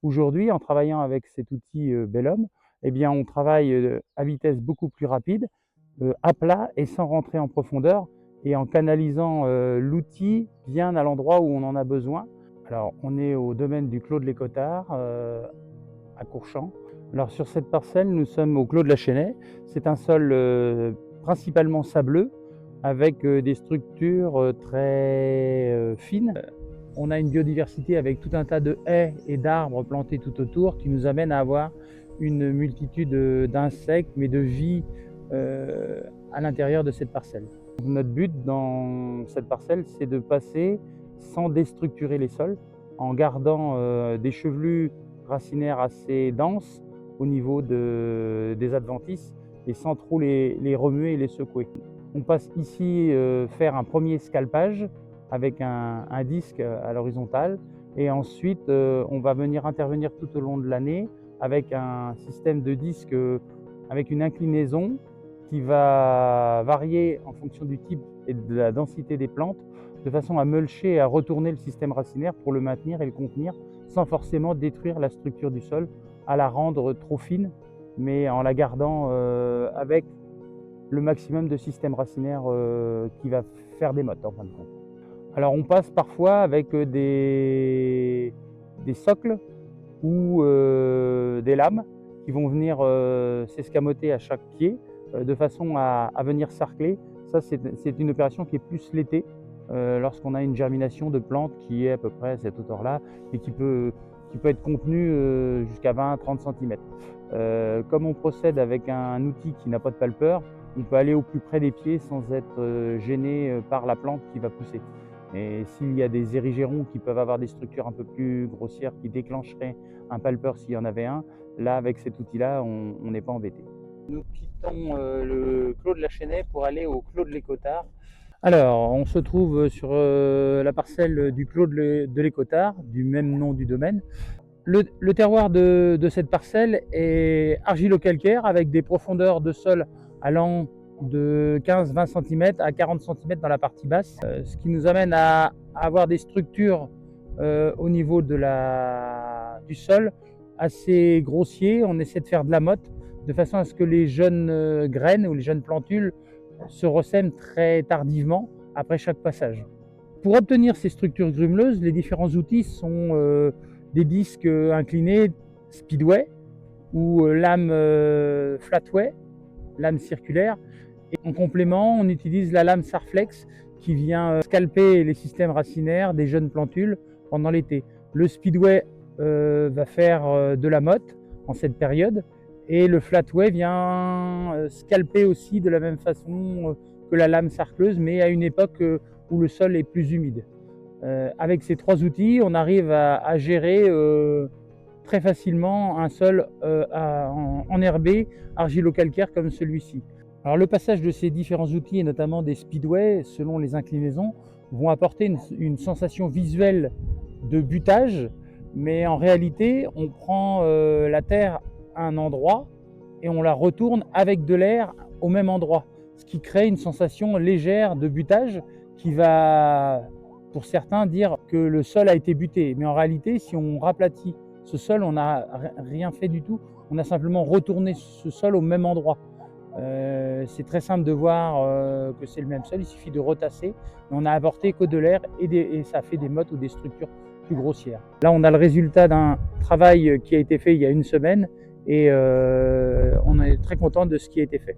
Aujourd'hui, en travaillant avec cet outil Bellum, eh bien, on travaille à vitesse beaucoup plus rapide, à plat et sans rentrer en profondeur et en canalisant l'outil bien à l'endroit où on en a besoin. Alors, on est au domaine du Clos de l'Écotard, à Courchamp. Alors, sur cette parcelle, nous sommes au Clos de la Chênaie. C'est un sol principalement sableux avec des structures très fines. On a une biodiversité avec tout un tas de haies et d'arbres plantés tout autour qui nous amène à avoir une multitude d'insectes, mais de vie à l'intérieur de cette parcelle. Notre but dans cette parcelle, c'est de passer sans déstructurer les sols, en gardant des chevelus racinaires assez denses au niveau des adventices et sans trop les remuer et les secouer. On passe ici faire un premier scalpage avec un disque à l'horizontale et ensuite on va venir intervenir tout au long de l'année avec un système de disques avec une inclinaison qui va varier en fonction du type et de la densité des plantes, de façon à mulcher et à retourner le système racinaire pour le maintenir et le contenir sans forcément détruire la structure du sol, à la rendre trop fine, mais en la gardant avec le maximum de système racinaire qui va faire des mottes en fin de compte. Alors on passe parfois avec des socles ou des lames qui vont venir s'escamoter à chaque pied de façon à venir sarcler. Ça, c'est une opération qui est plus l'été lorsqu'on a une germination de plantes qui est à peu près à cette hauteur-là et qui peut être contenue jusqu'à 20-30 cm. Comme on procède avec un outil qui n'a pas de palpeur, on peut aller au plus près des pieds sans être gêné par la plante qui va pousser. Et s'il y a des érigérons qui peuvent avoir des structures un peu plus grossières qui déclencheraient un palpeur s'il y en avait un, là avec cet outil-là, on n'est pas embêté. Nous quittons le Clos de la Chênaie pour aller au Clos de l'Écotard. Alors, on se trouve sur la parcelle du Clos de l'Écotard, du même nom du domaine. Le terroir de cette parcelle est argilo-calcaire avec des profondeurs de sol allant de 15-20 cm à 40 cm dans la partie basse, ce qui nous amène à avoir des structures au niveau du sol assez grossiers. On essaie de faire de la motte de façon à ce que les jeunes graines ou les jeunes plantules se ressèment très tardivement après chaque passage. Pour obtenir ces structures grumeleuses, les différents outils sont des disques inclinés speedway ou lames flatway, lame circulaire. Et en complément, on utilise la lame Sarflex qui vient scalper les systèmes racinaires des jeunes plantules pendant l'été. Le speedway va faire de la motte en cette période et le flatway vient scalper aussi de la même façon que la lame sarcleuse, mais à une époque où le sol est plus humide. Avec ces trois outils, on arrive à gérer très facilement un sol enherbé, argilo-calcaire comme celui-ci. Alors le passage de ces différents outils, et notamment des speedways, selon les inclinaisons, vont apporter une sensation visuelle de butage, mais en réalité, on prend la terre à un endroit et on la retourne avec de l'air au même endroit, ce qui crée une sensation légère de butage qui va, pour certains, dire que le sol a été buté. Mais en réalité, si on raplatit ce sol, on n'a rien fait du tout, on a simplement retourné ce sol au même endroit. C'est très simple de voir que c'est le même sol, il suffit de retasser. On n'a apporté que de l'air et ça fait des mottes ou des structures plus grossières. Là, on a le résultat d'un travail qui a été fait il y a une semaine et on est très content de ce qui a été fait.